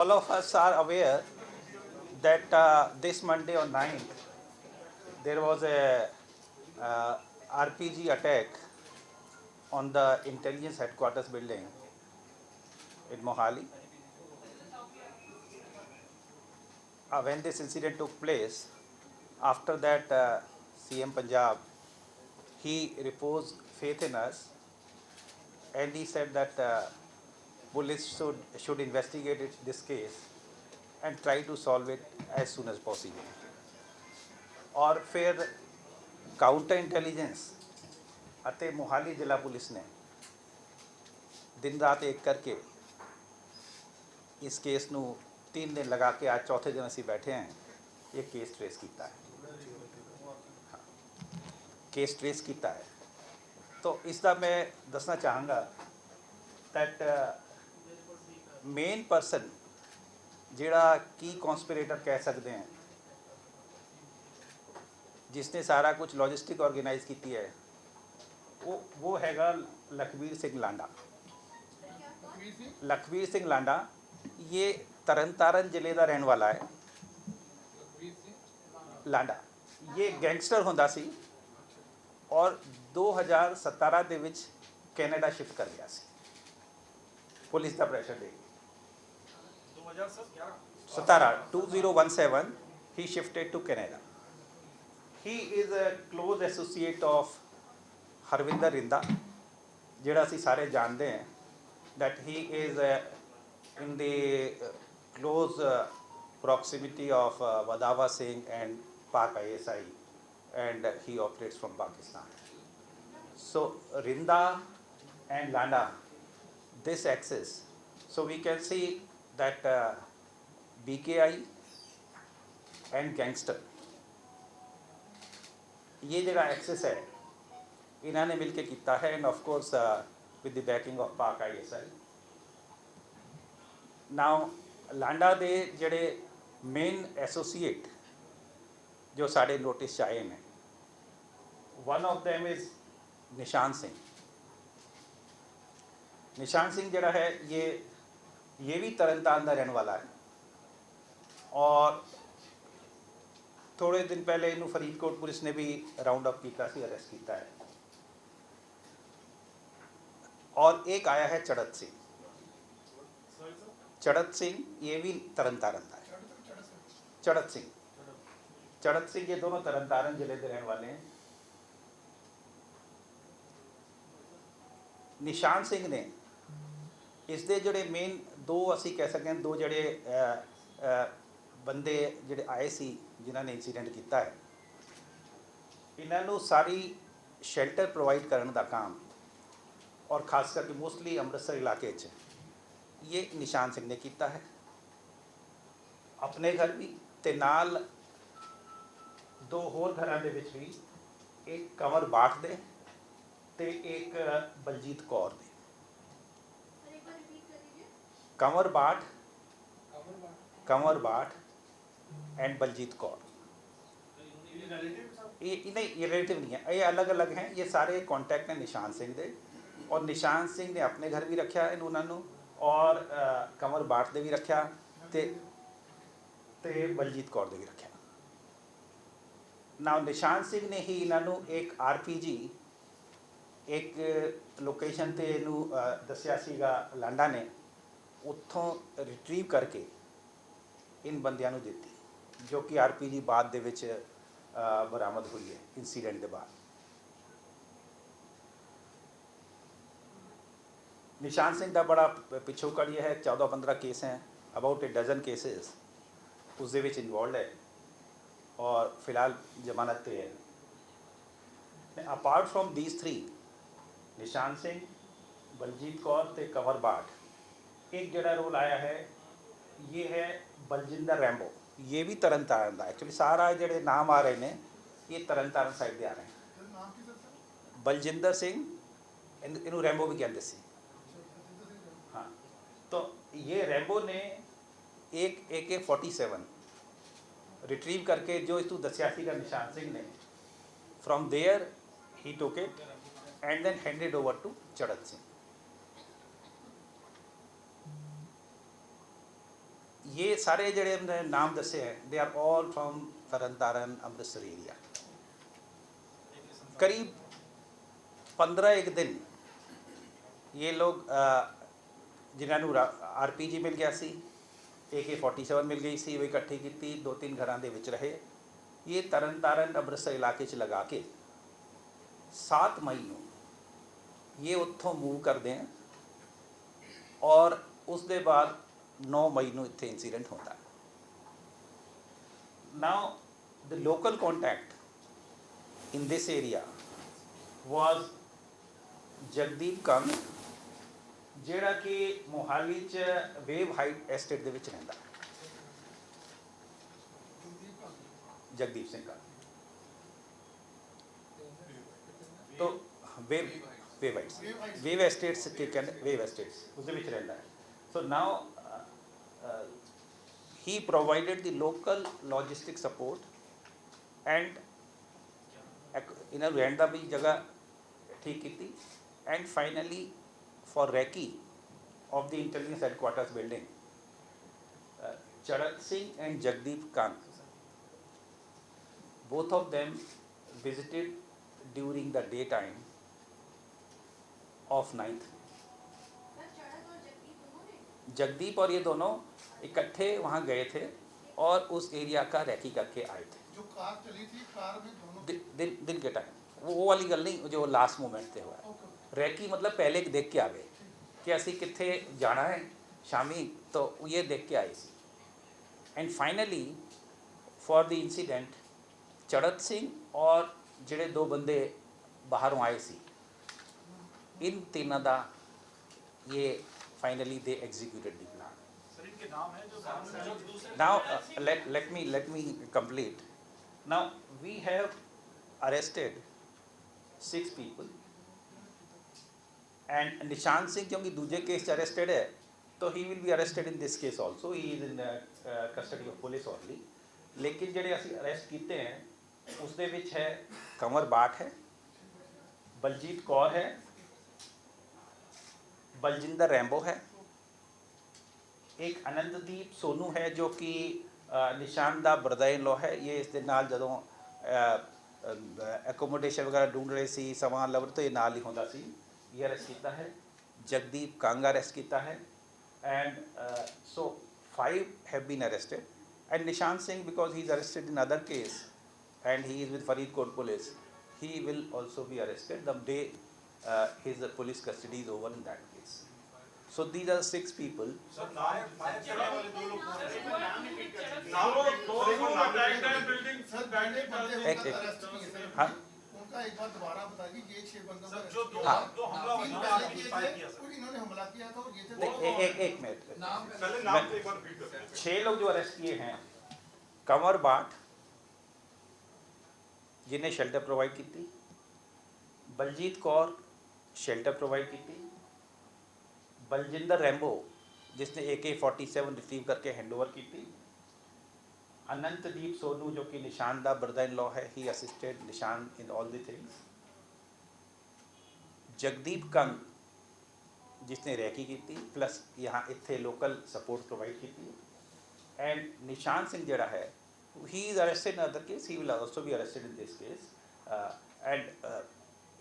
All of us are aware that this Monday on 9th, there was a RPG attack on the intelligence headquarters building in Mohali. When this incident took place, after that, CM Punjab, he reposed faith in us, and he said that police should investigate this case and try to solve it as soon as possible. और फिर counter intelligence ਅਤੇ ਮੋਹਾਲੀ ਜ਼ਿਲ੍ਹਾ police ਨੇ दिन रात एक करके इस केस ਨੂੰ 3 दिन लगा के आज चौथे दिन ਅਸੀਂ बैठे हैं ये केस ट्रेस किया है। हाँ, केस ट्रेस किया है। तो इसका मैं दसना चाहूँगा दैट मेन परसन जिहड़ा की कॉन्सपीरेटर कह सकते हैं जिसने सारा कुछ लॉजिस्टिक ऑर्गेनाइज की है वो हैगा लखबीर सिंह लांडा। लखबीर सिंह लांडा ये तरनतारन जिले का रहने वाला है। लांडा ये गैंगस्टर होंदा सी और 2017 ਦੇ ਵਿੱਚ ਕੈਨੇਡਾ शिफ्ट कर गया सी पुलिस का pressure they 2017 2017 he shifted to Canada. He is a close associate of Harvinder Rinda जिहड़ा असीं सारे जानते हैं that he is in the close proximity of Vadava Singh and Pak ISI, and he operates from Pakistan. So Rinda and Landa, this axis, so we can see that BKI and gangster ये जगह access है इन्होंने मिलके किया है end of course with the banking of पाक ISI. Now Landa दे जड़े main associate जो साढ़े नोटिस आए हैं वन ऑफ देम इज़ निशान सिंह. निशान सिंह जड़ा है ये भी तरनतारन का रहने वाला है और थोड़े दिन पहले इनू फरीदकोट पुलिस ने भी राउंड अप किया सी अरेस्ट किया है. और एक आया है चड़त सिंह. चड़त सिंह ये भी तरनतारन का है. चड़त सिंह ये दोनों तरनतारन जिले के रहने वाले हैं. निशान सिंह ने इसके जोड़े मेन दो असी कह सकते हैं दो जड़े बंदे जोड़े आए सी जिन्होंने इंसीडेंट किया है इन्हों सारी शेल्टर प्रोवाइड करने का काम और खास करके मोस्टली अमृतसर इलाके ये निशान सिंह ने किया है. अपने घर भी ते नाल दो होर घरों के भी एक कंवर बाठ दे ते एक बलजीत कौर दे. कंवर बाठ एंड बलजीत कौर ये नहीं ये रिलेटिव नहीं है ये अलग अलग हैं. ये सारे कॉन्टैक्ट हैं निशान सिंह दे और निशान सिंह ने अपने घर भी रखा इन्होंने और कंवर बाठ दे भी रखा ते बलजीत कौर दे भी रखा. ना निशान सिंह ने ही इन्हों एक RPG एक लोकेशन ते इनू दसिया सीगा लांडा ने उत्थों रिट्रीव करके इन बंदियां नू दिती जो कि RPG बाद दे विच बरामद हुई है इंसीडेंट के बाद. निशान सिंह का बड़ा पिछोकड़ ये है 14-15 केस हैं अबाउट ए डजन केसेस उस दे विच इन्वॉल्व है और फिलहाल जमानत पे है. अपार्ट फ्रॉम दीज 3 निशान सिंह बलजीत कौर ते कंवर बाठ एक जड़ा रोल आया है ये है बलजिंदर रैम्बो. ये भी तरनतारन का एक्चुअली सारा जड़े नाम आ रहे हैं ये तरनतारन साइड के आ रहे हैं. बलजिंदर सिंह इनू रैम्बो भी कहते सी. हाँ तो ये रैम्बो ने एक AK-47 रिट्रीव करके जो इस दसिया का निशान सिंह ने from there he took it and then handed over to Charat Singh. ये सारे ਜਿਹੜੇ हमने नाम दसे हैं they are all from Tarn Taran Amritsar area. करीब 15 एक दिन ये लोग जिन्होंने RPG मिल गया सी, AK-47 मिल गई सी, वो इकट्ठी की 2-3 घरों के विच रहे। ये तरन तारण अमृतसर इलाके च लगा के 7 मई को ये उत्थों मूव करते हैं और उस दे बाद 9 मई को इत्थे इंसीडेंट होता है। Now the local contact in this area was Jagdeep Kang, ਜਿਹੜਾ कि मोहाली च वेव हाइट एस्टेट ਦੇ ਵਿੱਚ ਰਹਿੰਦਾ। जगदीप सिंह का तो वेव एस्टेट्स के कहते वेव एस्टेट्स उसके विच रहता है। So now he provided the local logistic support and इन्होंने रहने का भी जगह ठीक की। And finally for recce of the intelligence headquarters building, Charat Singh and Jagdeep Kang, both of them visited during the daytime of 9th। Jagdeep और ये दोनों इकट्ठे वहाँ गए थे और उस एरिया का रैकी करके आए थे। जो कार चली थी, कार में दोनों दिन के टाइम वो वाली गल नहीं जो लास्ट मोमेंट पे हुआ है। रैकी मतलब पहले देख के आ गए कि असी कित्थे जाना है शामी, तो ये देख के आए सी। And finally for the incident Charat Singh और जिहड़े 2 बंदे बाहरों आए सी, इन तीनों का ये finally they executed the plan. Sir इनके नाम है जो now let me complete। now we have arrested 6 people and निशान सिंह क्योंकि दूसरे केस अरेस्टेड है तो he will be arrested in this case also, he is in custody of police only. लेकिन जिहड़े असीं अरेस्ट किए हैं उस दे विच है कंवर बाट है, बलजीत कौर है, बलजिंदर रैंबो है, एक आनंददीप सोनू है जो कि निशान दा ब्रदर इन लॉ है। ये इस दे नाल जदों एकोमोडेशन वगैरह ढूंढ रहे सी सवां लवर तो ये नाल ही होंदा सी। ये अरेस्ट किया है। जगदीप कंग अरेस्ट किया है and so 5 have been arrested and Nishan Singh because he is arrested in other case and he is with Faridkot police, he will also be arrested the day his police custody is over in that case। so these are 6 people। Sir fire चला वाले 2 लोग कौन है? नाम ही pick कर दीजिए। Building sir बैंडे बंदे एक अरेस्ट किए थे। हाँ उनका एक बार दोबारा बताइए, ये 6 बंदों का जो हाँ। दो हमला हुआ 3 था पहले किए फायर थे, किया सर। और इन्होंने हमला किया था और ये थे एक मिनट, पहले नाम तो एक बार रिपीट कर दीजिए। 6 लोग जो अरेस्ट किए हैं, कंवर बाट जिन्हें शेल्टर प्रोवाइड की, बलजीत कौर शेल्टर प्रोवाइड की, बलजिंदर रैंबो जिसने AK-47 रिसीव करके हैंड ओवर की, अनंतदीप सोनू जो कि निशान दा ब्रदर इन लॉ है, ही असिस्टेड निशान in all the things, Jagdeep Kang जिसने रैकी की प्लस यहाँ इत्थे लोकल सपोर्ट प्रोवाइड की, एंड निशान सिंह जड़ा है he is arrested in other case, he will also be arrested in this case। and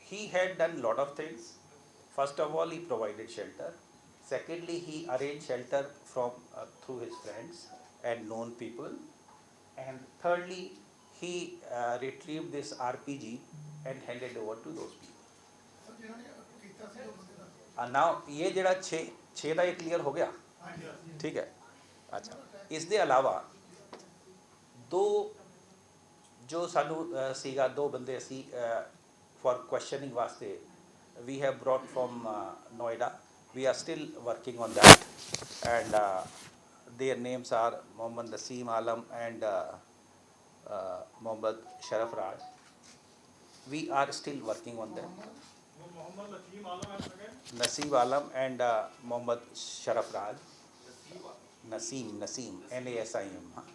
he had done lot of things। first of all he provided shelter, secondly he arranged shelter from through his friends and known people, and thirdly he retrieved this RPG and handed over to those people। Sir जिन्होंने कीता सी 2 बंदे का। now ये जड़ा 6 ਦਾ ਇਹ clear हो गया, ठीक है। अच्छा इस दे अलावा 2 जो सानू सीगा 2 बंदे असी फॉर क्वेश्चनिंग वास्ते we have brought from Noida, we are still working on that and their names are Mohammad Naseem Alam and Mohammad Sharaf Raj. We are still working on that. Mohammad Naseem Alam है second, Naseeb Alam and Mohammad Sharaf Raj, Naseem NASIM। हाँ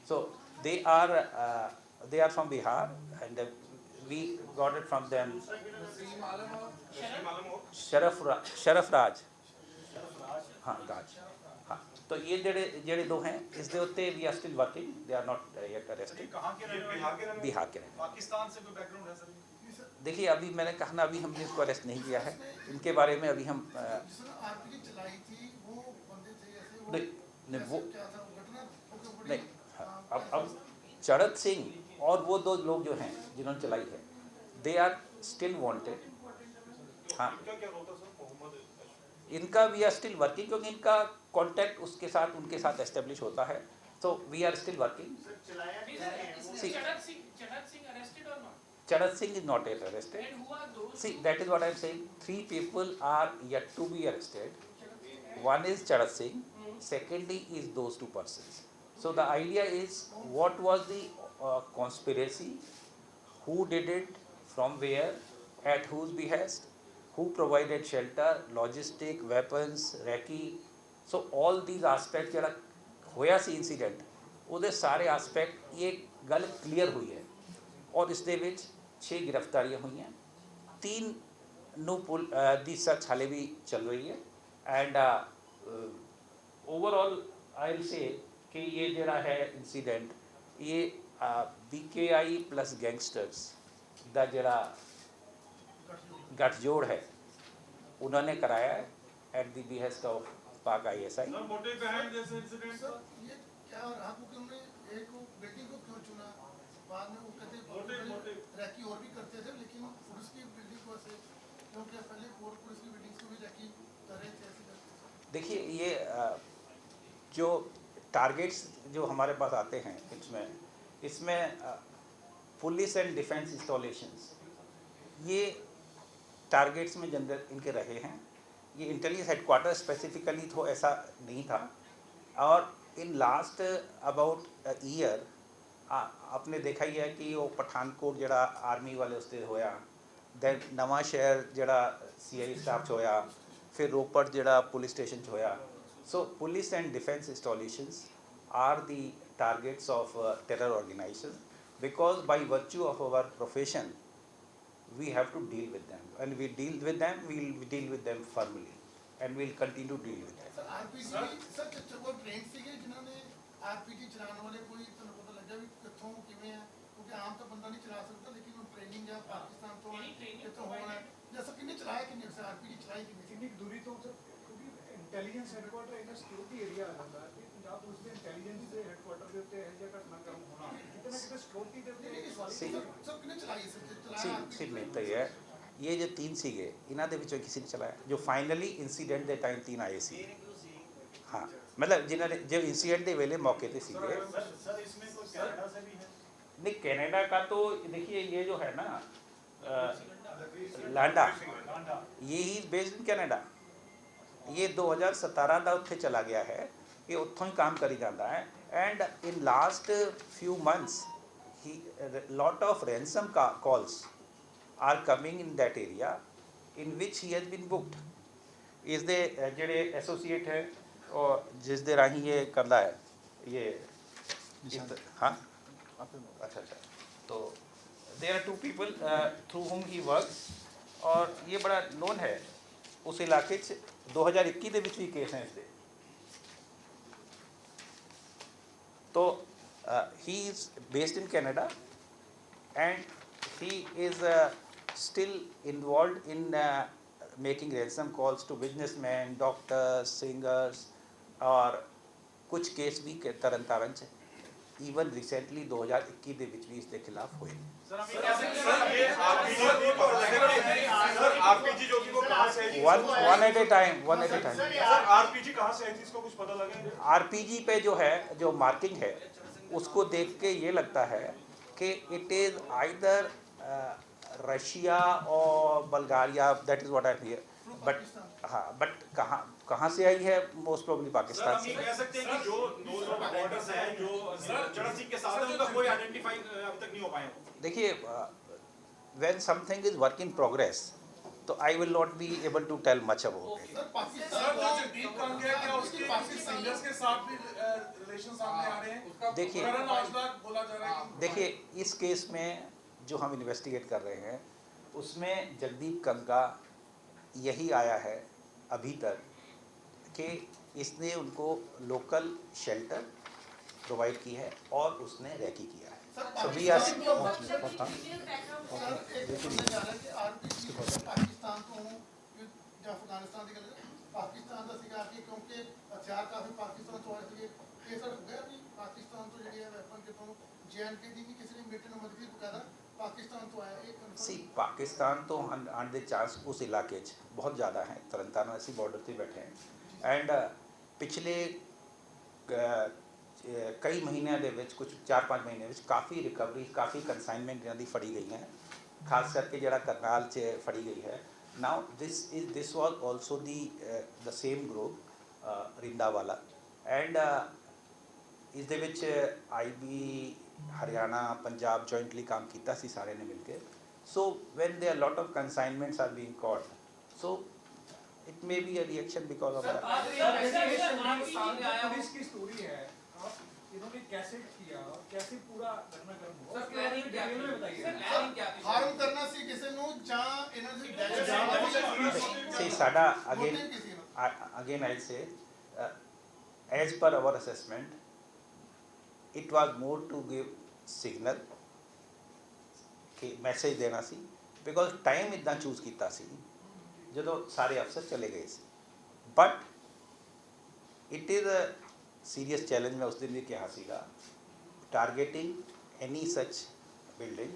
so they are from Bihar and we got it from them। Naseem Alam और शरफ राज, हाँ राज, हाँ तो ये ਜਿਹੜੇ ਦੋ हैं इसके उत्ते we are still working, they are not yet arrested. कहाँ के रहने वाले? बिहार के रहने। पाकिस्तान से कोई बैकग्राउंड है सर? देखिए अभी मैंने कहा ना, अभी हमने इसको अरेस्ट नहीं किया है, इनके बारे में अभी हम जिसने आरपीजी चलाई थी वो बंदे थे ऐसे वो नहीं वो क्या था घटना वो बड़ी नहीं, हाँ, अब चरत सिंह और वो दो लोग जो हैं जिन्होंने चलाई है, दे आर स्टिल वांटेड। हाँ, इनका क्या रोल था सर? मोहम्मद इनका वी आर स्टिल वर्किंग, क्योंकि इनका कांटेक्ट उसके साथ उनके साथ एस्टेब्लिश होता है, तो we are still working. Charat Singh is not yet arrested. See, that is what I am saying. 3 people are yet to be arrested. One is Charat Singh. Secondly is those 2 persons. So the idea is, what was the conspiracy? Who did it? From where? At whose behest? Who provided shelter, logistic, weapons, recce? So all these aspects ਜਿਹੜਾ ਹੋਇਆ ਸੀ incident, ਉਹਦੇ ਸਾਰੇ aspect ਇਹ ਗੱਲ clear ਹੋਈ ਹੈ, और ਇਸ ਦੇ ਵਿੱਚ 6 गिरफ्तारियां हुई हैं, 3 ਨੂੰ ਦੀ ਸਰਚ ਹਾਲੇ ਵੀ ਚੱਲ ਰਹੀ ਹੈ। And overall I will say कि ये ਜਿਹੜਾ है इंसीडेंट, ये BKI प्लस गैंगस्टर्स ਦਾ ਜਿਹੜਾ गठजोड़ है उन्होंने कराया है एट द बिहेस्ट ऑफ पाक ISI। Sir motive behind this incident sir ये क्या रहा क्योंकि उन्होंने एक बिल्डिंग को क्यों चुना? बाद में वो कहते रैकी और भी करते थे, लेकिन पुलिस की बिल्डिंग को ऐसे क्योंकि पहले और पुलिस की बिल्डिंग्स को भी रैकी कर रहे थे ऐसे। देखिए ये जो टारगेट्स जो हमारे पास आते हैं इसमें पुलिस एंड डिफेंस इंस्टॉलेशंस, ये टारगेट्स में जनरल इनके रहे हैं। ये इंटेलिजेंस हेडक्वार्टर स्पेसिफिकली तो ऐसा नहीं था, और इन लास्ट अबाउट ईयर आपने देखा ही है कि वो पठानकोट जड़ा आर्मी वाले उसते होया, दैन नवा शहर जड़ा CI स्टाफ होया, फिर रोपड़ जड़ा पुलिस स्टेशन होया। So police and defence installations are the targets of terror organisation, because by virtue of our profession we have to deal with them, and we deal with them, we'll deal with them firmly, and we'll continue to deal with them। Sir RPG sir वो train सीगे जिन्होंने RPG चलाने वाले कोई तो पता लगा भी कितों किवें है, क्योंकि आम तो बंदा नहीं चला सकता, लेकिन वो ट्रेनिंग या पाकिस्तान तो कितों होना है जैसा किन्ने चलाया, किन्ने से आरपीजी चलाई किन्ने दूरी तो क्योंकि इंटेलिजेंस हेडक्वार्टर एक सिक्योरिटी एरिया है पंजाब पुलिस के इंटेलिजेंस से हेडक्वार्टर के उत्ते है जगह घटनाक्रम होना कितना कितना सिक्योरिटी दे सब किन्ने चलाई सी मिलता ही है। ये जो 3 ਸੀਗੇ ਇਹਨਾਂ ਦੇ ਵਿੱਚੋਂ ਕਿਸੇ ਨੇ ਚਲਾਇਆ, जो फाइनली इंसीडेंट ਦੇ टाइम 3 आए सी। हाँ, मतलब जिन्होंने जो इंसिडेंट के वेले मौके पे सीगे। सर इसमें कोई कनाडा से भी है? नहीं, कनाडा का तो देखिए ये जो है ना लांडा, ये ही बेस्ड इन कनाडा, ये 2017 ਦਾ ਉੱਥੇ ਚਲਾ ਗਿਆ ਹੈ, ये ਉੱਥੋਂ ਹੀ काम करी जाता है। And in last few months he lot of ransom calls are coming in that area in which he has been booked। is the ਜਿਹੜੇ एसोसिएट है और जिस दे राही ये करता है ये हाँ अच्छा, तो there are 2 people through whom he works, और ये बड़ा नोन है उस इलाके 2021 ਦੇ ਵਿੱਚ ਵੀ ਕੇਸ ਹੈ इसਦੇ। तो he is based in Canada, and he is still involved in making ransom calls to businessmen, doctors, singers, और कुछ केस भी तरन तारण च ईवन रिसेंटली 2021 ਦੇ ਵਿੱਚ ਵੀ ਇਸ ਦੇ ਖਿਲਾਫ ਹੋਏ। सर हम ये कह सकते हैं सर ये आरपीजी जो कि वो कहां से है? one at a time। Sir RPG कहां से है, इसको कुछ पता लगा है? आरपीजी पे जो है जो मार्किंग है उसको देख के ये लगता है कि इट इज़ आइदर रशिया और Bulgaria, that is what I hear, but हाँ, बट कहाँ से आई है? मोस्ट प्रोबेबली सर पाकिस्तान हम ये से। कह सकते हैं कि जो दो बॉर्डर्स हैं जो चरण सिंह के साथ है उनका कोई आइडेंटिफाई अभी तक नहीं हो पाया। देखिए when something is work in progress, तो I will not be able to tell much about it. Sir Pakistan sir जो जगदीप कांगड़ा क्या उसके पाकिस्तानी सिंगर्स के साथ भी रिलेशन सामने आ रहे हैं? देखिए करण औजला बोला जा रहा है कि देखिए इस केस में जो हम इन्वेस्टिगेट कर रहे हैं उसमें जगदीप कंगा यही आया है अभी तक कि इसने उनको लोकल शेल्टर प्रोवाइड की है और उसने रैकी किया है। सो वी आर ਸਰ ਇੱਕ ਸੁਣਿਆ ਜਾ ਰਿਹਾ ਕਿ ਆਰਪੀਜੀ ਪਾਕਿਸਤਾਨ ਤੋਂ ਜਾਂ ਅਫਗਾਨਿਸਤਾਨ ਦੀ ਗੱਲ ਪਾਕਿਸਤਾਨ ਦਾ ਸੀਗਾ ਕਿ ਕਿਉਂਕਿ ਹਥਿਆਰ ਕਾਫੀ ਪਾਕਿਸਤਾਨ ਤੋਂ ਆਏ ਸੀਗੇ ਇਹ ਸਰ ਹੋ ਗਿਆ ਵੀ ਪਾਕਿਸਤਾਨ ਤੋਂ ਜਿਹੜੀ ਹੈ ਵੈਪਨ ਕਿਤੋਂ JNK ਦੀ ਵੀ ਕਿਸੇ ਨੇ ਮੀਟਿੰਗ ਨੂੰ ਮਦਦ ਬਕਾਇਦਾ ਪਾਕਿਸਤਾਨ ਤੋਂ ਆਇਆ ਇਹ सी पाकिस्तान तो आने के चांस उस इलाके बहुत ज़्यादा हैं। तरनतारन असी बॉर्डर से बैठे हैं एंड पिछले कई महीनों के विच कुछ 4-5 महीने विच काफ़ी रिकवरी काफ़ी कंसाइनमेंट इन्हां दी फड़ी गई हैं, खास करके जिहड़ा करनाल च फड़ी गई है। Now this was also the same group Rindawala and इस दे विच IB हरियाणा पंजाब जॉइंटली काम किया सी सारे ने मिलकर। So when there lot of consignments are being caught so it may be a reaction because of that. Police की स्टोरी है, इन्होंने कैसे किया और कैसे पूरा घटनाक्रम हुआ सर प्लानिंग क्या डिटेल में बताइए। ਹਾਰਮ ਕਰਨਾ ਸੀ ਕਿਸੇ ਨੂੰ ਜਾਂ ਇਹਨਾਂ ਦੀ See, Sada, again I say, as per our assessment, it was more to give signal कि मैसेज देना सी, बिकॉज टाइम इदा चूज किया सी जो सारे अफसर चले गए सी। But it is a serious challenge. मैं उस दिन भी कहा सीगा targeting any such building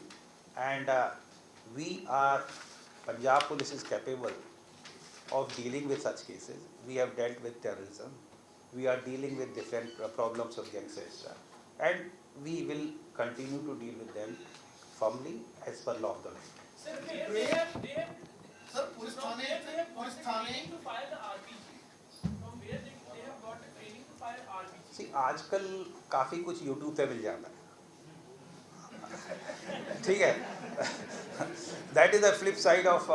and we are Punjab police is capable of dealing with such cases. We have dealt with terrorism, we are dealing with different problems of gangs, etc. And we will continue to deal with them firmly as per law of the land. Sir police ਥਾਣੇ to fire the RPG. From where they have got the training to fire RPG. See, आजकल काफ़ी कुछ YouTube पे मिल जाता है, ठीक है। That is the flip side of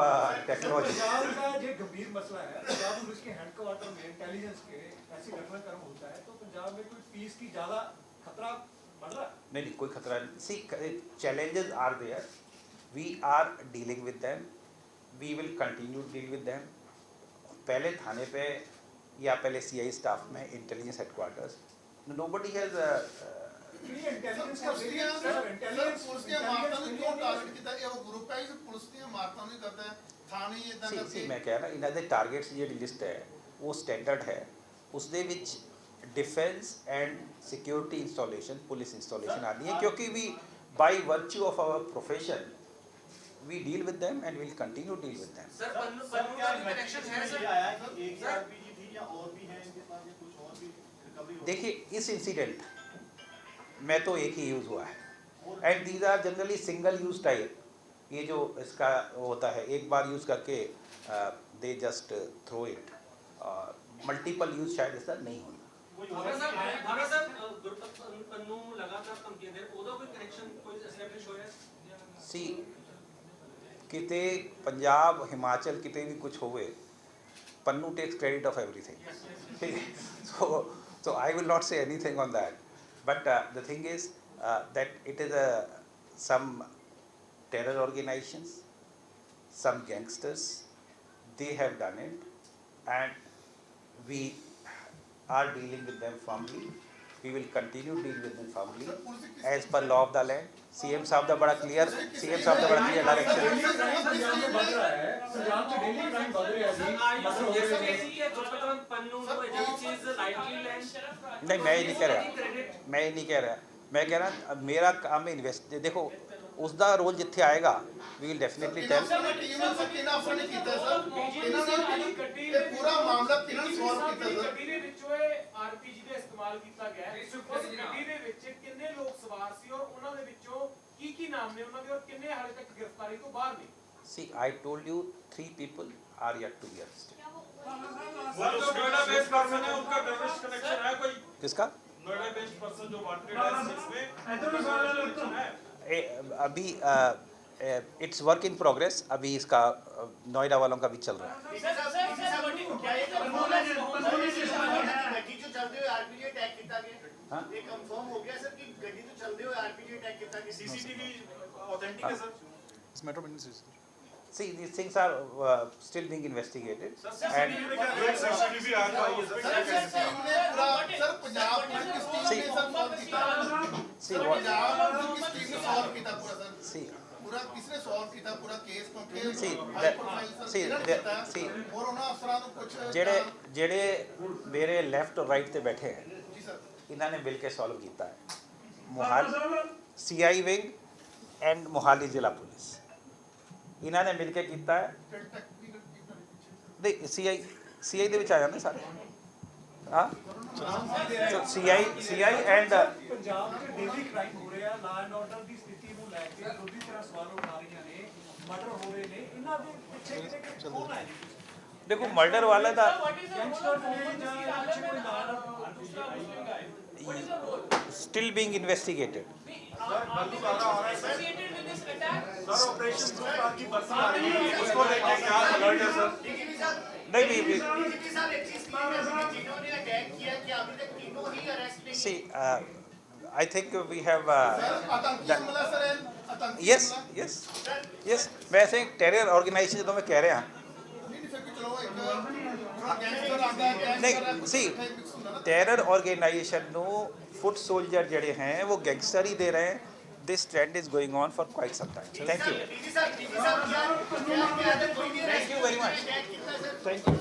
technology. Punjab का जो गंभीर मसला है, पंजाब पुलिस के हेडक्वार्टर में इंटेलिजेंस के ऐसी घटनाक्रम होता है तो पंजाब में कोई पीस की ज़्यादा खतरा बढ़ रहा है? नहीं, कोई खतरा नहीं। सी, challenges are there, we are dealing with them, we will continue to deal with them. पहले थाने पे या पहले CI स्टाफ में इंटेलिजेंस हेडक्वार्टर्स nobody has ये इंटेलिजेंस का ਪੁਲਿਸ ਦੀਆਂ इंटेलिजेंस ਪੁਲਿਸ ਦੀਆਂ ਮਾਰਤਾਂ ਨੂੰ ਕਿਉਂ ਟਾਰਗੇਟ ਕੀਤਾ ਇਹ ਉਹ ਗਰੁੱਪ ਹੈ ਜੋ ਪੁਲਿਸ ਦੀਆਂ ਮਾਰਤਾਂ ਨੂੰ ਕਰਦਾ ਹੈ ਥਾਣੇ ਇਦਾਂ सी ਕਰਕੇ मैं कह रहा इन्हों के टारगेट्स जी लिस्ट है वो स्टैंडर्ड है, उस दे विच defence and security installation police installation आनी है, क्योंकि we by virtue of our profession we deal with them and will continue deal with them. Sir Pannu का भी कनेक्शन है सर। एक RPG थी या और भी है इनके पास या कुछ और भी रिकवरी हो? देखिए इस इंसिडेंट में तो एक ही यूज़ हुआ है and these are generally single use type. ये जो इसका होता है एक बार यूज़ करके they just throw it, multiple use शायद इसका नहीं होना। पन्नू लगातार धमकियां दे उदो कोई कनेक्शन कोई एस्टैब्लिश होया? सी किते पंजाब हिमाचल किते भी कुछ होवे, Pannu tax credit of everything. So I will not say anything on that, but the thing is that it is some terror organizations, some gangsters, they have done it and we are dealing with them firmly. We will continue to deal with them firmly as per law of the land. CM साहब का बड़ा clear direction है। पंजाब में बढ़ रहा है, पंजाब में daily crime बढ़ रहा है जी। मतलब हो गए पन्नू को ये चीज लाइटली लैंड नहीं, मैं ये नहीं कह रहा, मैं कह रहा मेरा काम है इन्वेस्ट। देखो उसका रोल जिथे आएगा we will definitely tell. Team ਨੂੰ ਕਿਹਨਾਂ ਅਫਸਰ ਨੇ ਕੀਤਾ ਸਰ ਇਹਨਾਂ ਨੇ ਇਹ ਪੂਰਾ ਮਾਮਲਾ ਕਿਹਨਾਂ ਸੋਲਵ ਕੀਤਾ ਸਰ ਗੱਡੀ ਦੇ ਵਿੱਚੋਂ ਇਹ RPG ਦਾ ਇਸਤੇਮਾਲ ਕੀਤਾ ਗਿਆ ਹੈ। ਉਸ ਗੱਡੀ ਦੇ ਵਿੱਚ ਕਿੰਨੇ ਲੋਕ ਸਵਾਰ ਸੀ ਔਰ ਉਹਨਾਂ ਦੇ ਵਿੱਚੋਂ ਕੀ ਨਾਮ ਨੇ ਉਹਨਾਂ ਦੇ ਔਰ ਕਿੰਨੇ ਹਾਲੇ ਤੱਕ ਗ੍ਰਿਫਤਾਰੀ ਤੋਂ ਬਾਹਰ ਨੇ? See, I told you 3 people are yet to be arrested. वो जो नोएडा बेस्ड पर्सन है उनका टेररिस्ट कनेक्शन है कोई? किसका? नोएडा बेस्ड पर्सन जो वांटेड है इसमें है? अभी इट्स वर्क इन प्रोग्रेस। अभी इसका नोएडा वालों का भी चल रहा है। गड्डी जो चलते हुए RPG अटैक किया गया हाँ? ये कंफर्म हो गया सर कि गड्डी जो चलते हुए RPG अटैक किया गया CCTV ऑथेंटिक है sir? See, these things are still being investigated. And CCTV भी आज आई है सर सर पंजाब पुलिस किस टीम ने सर सॉल्व किया see sir what, Punjab police किस टीम ने सॉल्व किया पूरा सर see, पूरा किसने सॉल्व किया पूरा केस क्योंकि See, high that- profile sir see, Kiran that- ਕੀਤਾ see, और ਉਹਨਾਂ ਅਫਸਰਾਂ ਨੂੰ ਕੁਝ ਜਿਹੜੇ ਮੇਰੇ ਲੈਫਟ ਔਰ ਰਾਈਟ ਤੇ ਬੈਠੇ ਹੈ ਜੀ ਸਰ ਇਹਨਾਂ ਨੇ ਮਿਲ ਕੇ ਸੋਲਵ ਕੀਤਾ ਹੈ Mohali CI wing and Mohali ਜ਼ਿਲ੍ਹਾ ਪੁਲਿਸ ਇਹਨਾਂ ਨੇ ਮਿਲ ਕੇ ਕੀਤਾ ਹੈ ਫਿਰ ਟੈਕਨੀਕਲ ਟੀਮ ਦੇ ਪਿੱਛੇ ਨਹੀਂ CI ਦੇ ਵਿੱਚ ਆ ਜਾਂਦੇ ਸਾਰੇ ਹਾਂ CI ਐਂਡ ਪੰਜਾਬ 'ਚ ਡੇਲੀ ਕ੍ਰਾਈਮ ਹੋ ਰਿਹਾ, ਲਾ ਐਂਡ ਆਰਡਰ ਦੀ ਸਥਿਤੀ ਨੂੰ ਲੈ ਕੇ ਦੋਦੀ ਤਰ੍ਹਾਂ ਸਵਾਲ ਉਠਾ ਰਹੀਆਂ ਨੇ, ਮਰਡਰ ਹੋ ਰਹੇ ਨੇ, ਇਹਨਾਂ ਦੇ ਪਿੱਛੇ ਕਿਤੇ ਕੌਣ ਹੈ ਜੀ? ਦੇਖੋ ਮਰਡਰ ਵਾਲਾ ਦਾ What is the role Gangster of Mohammed ਨੇ Bashir ਜਾਂ Alam ਕੋਈ and ਨਾਲ Dusra Muslim guy? What is the role? still being investigated. Are they associated with this attack? Sir operation जो की बस आ रही है उसको लेके क्या अलर्ट है सर नहीं भी see I think we have ਆਤੰਕੀ ਹਮਲਾ ਸਰ ਆਤੰਕੀ yes मैं से टेरर ऑर्गेनाइजेशन ਜਦੋਂ ਮੈਂ ਕਹਿ ਰਿਹਾ ਨਹੀਂ ਫਿਰ ਕਿ ਚਲੋ ਇੱਕ ਥੋੜਾ ਗੈਂਗਸਟਰ ਆਂਦਾ ਹੈ ਨਹੀਂ see टेरर ऑर्गेनाइजेशन ਨੂੰ फुट सोल्जर ਜਿਹੜੇ हैं वो गैंगस्टर ही दे रहे हैं. This trend is going on for quite some time. Thank you. Thank you very much. Thank you.